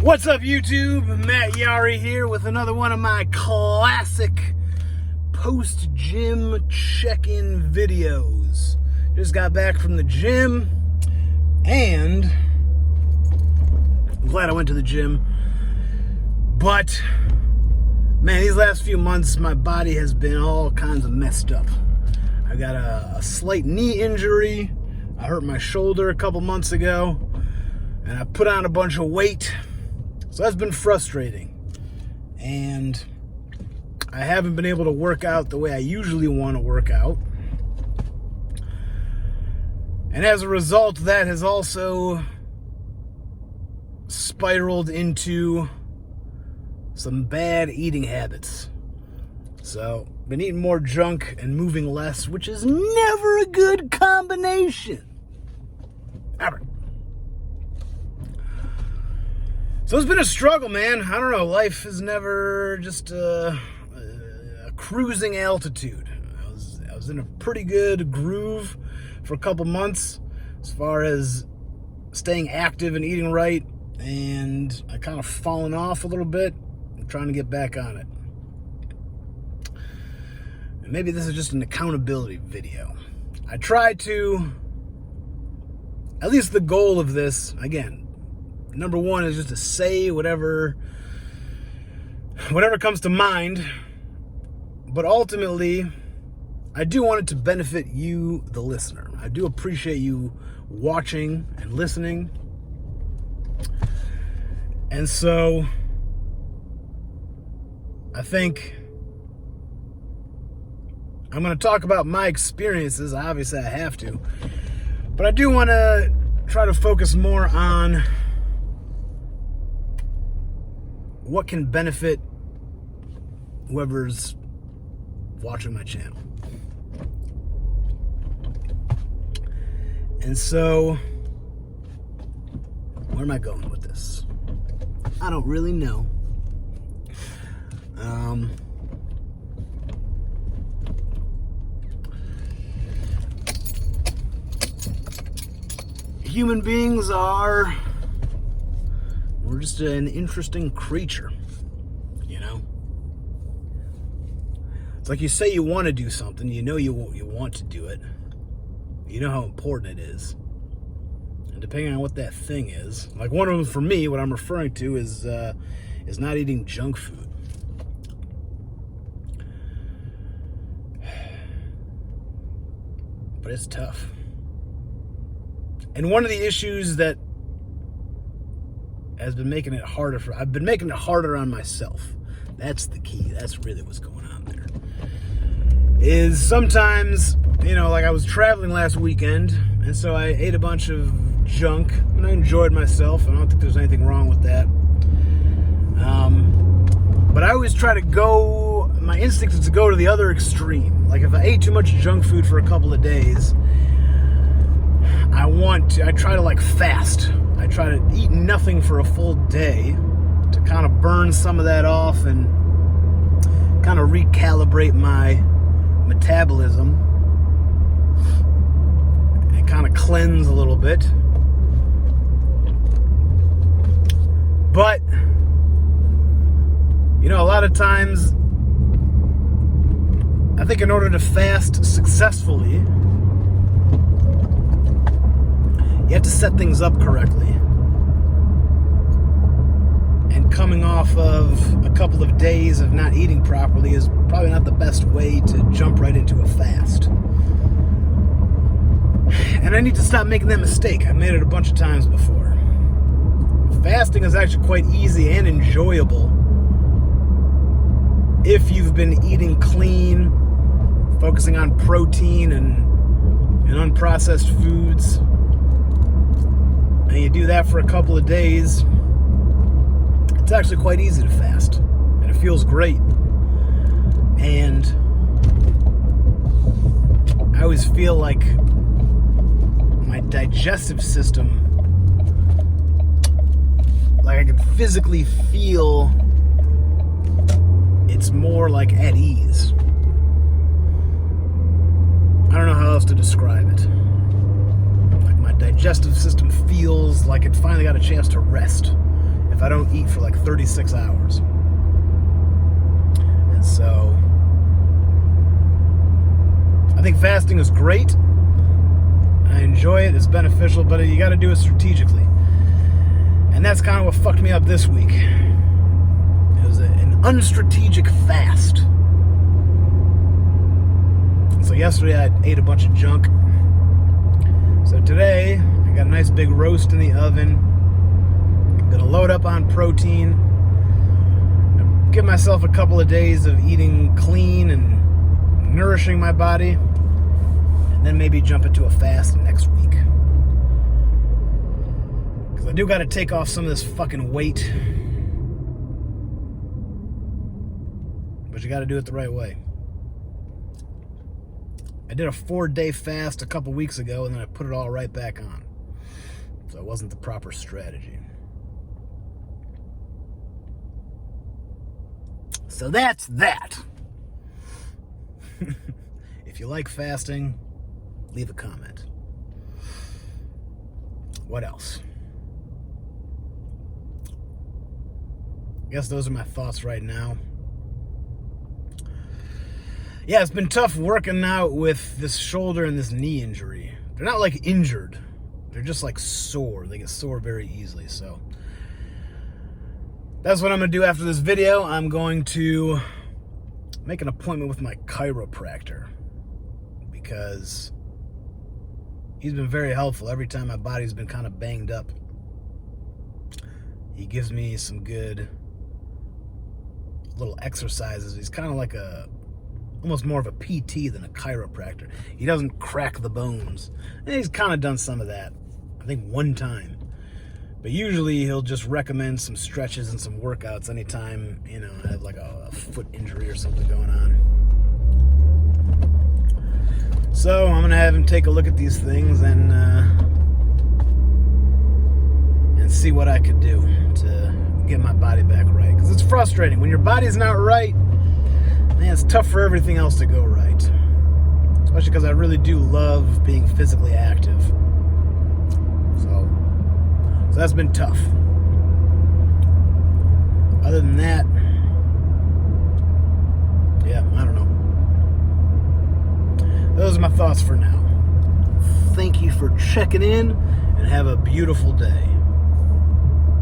What's up, YouTube? Matt Yari here with another one of my classic post-gym check-in videos. Just got back from the gym, and I'm glad I went to the gym. But, man, these last few months, my body has been all kinds of messed up. I got a slight knee injury. I hurt my shoulder a couple months ago, and I put on a bunch of weight. So that's been frustrating, and I haven't been able to work out the way I usually want to work out. And as a result, that has also spiraled into some bad eating habits. So, been eating more junk and moving less, which is never a good combination. Ever. So it's been a struggle, man. I don't know. Life is never just a cruising altitude. I was in a pretty good groove for a couple months as far as staying active and eating right, and I kind of fallen off a little bit. I'm trying to get back on it. And maybe this is just an accountability video. I try to, at least the goal of this, again, number one is just to say whatever comes to mind. But ultimately, I do want it to benefit you, the listener. I do appreciate you watching and listening. And so, I think I'm going to talk about my experiences. Obviously, I have to. But I do want to try to focus more on what can benefit whoever's watching my channel. And so, where am I going with this? I don't really know. Human beings we're just an interesting creature, you know? It's like you say you want to do something, you know you want to do it. You know how important it is. And depending on what that thing is, like one of them for me, what I'm referring to is not eating junk food. But it's tough. And one of the issues that has been making it harder I've been making it harder on myself. That's the key. That's really what's going on there. Is sometimes, like I was traveling last weekend, and so I ate a bunch of junk, and I enjoyed myself. I don't think there's anything wrong with that. But I always try to my instinct is to go to the other extreme. Like if I ate too much junk food for a couple of days, I try to fast. I try to eat nothing for a full day to kind of burn some of that off and kind of recalibrate my metabolism and kind of cleanse a little bit. But, a lot of times, I think in order to fast successfully, you have to set things up correctly. And coming off of a couple of days of not eating properly is probably not the best way to jump right into a fast. And I need to stop making that mistake. I've made it a bunch of times before. Fasting is actually quite easy and enjoyable if you've been eating clean, focusing on protein and unprocessed foods. And you do that for a couple of days, it's actually quite easy to fast. And it feels great. And I always feel like my digestive system, like I can physically feel it's more like at ease. I don't know how else to describe it. Like my digestive system feels like it finally got a chance to rest if I don't eat for like 36 hours. And so I think fasting is great. I enjoy it. It's beneficial, but you got to do it strategically. And that's kind of what fucked me up this week. It was an unstrategic fast. So yesterday I ate a bunch of junk. So today I got a nice big roast in the oven. I'm gonna load up on protein. Give myself a couple of days of eating clean and nourishing my body. And then maybe jump into a fast next week. Because I do got to take off some of this fucking weight. But you got to do it the right way. I did a 4-day fast a couple weeks ago, and then I put it all right back on. So it wasn't the proper strategy. So that's that. If you like fasting, leave a comment. What else? I guess those are my thoughts right now. Yeah, it's been tough working out with this shoulder and this knee injury. They're not like injured. They're just like sore. They get sore very easily. So that's what I'm going to do after this video. I'm going to make an appointment with my chiropractor because he's been very helpful every time my body's been kind of banged up. He gives me some good little exercises. He's kind of like almost more of a PT than a chiropractor. He doesn't crack the bones. And he's kind of done some of that, I think one time. But usually he'll just recommend some stretches and some workouts anytime, I have like a foot injury or something going on. So I'm gonna have him take a look at these things and see what I could do to get my body back right. Because it's frustrating. When your body's not right, man, it's tough for everything else to go right. Especially because I really do love being physically active. So that's been tough. Other than that, yeah, I don't know. Those are my thoughts for now. Thank you for checking in, and have a beautiful day.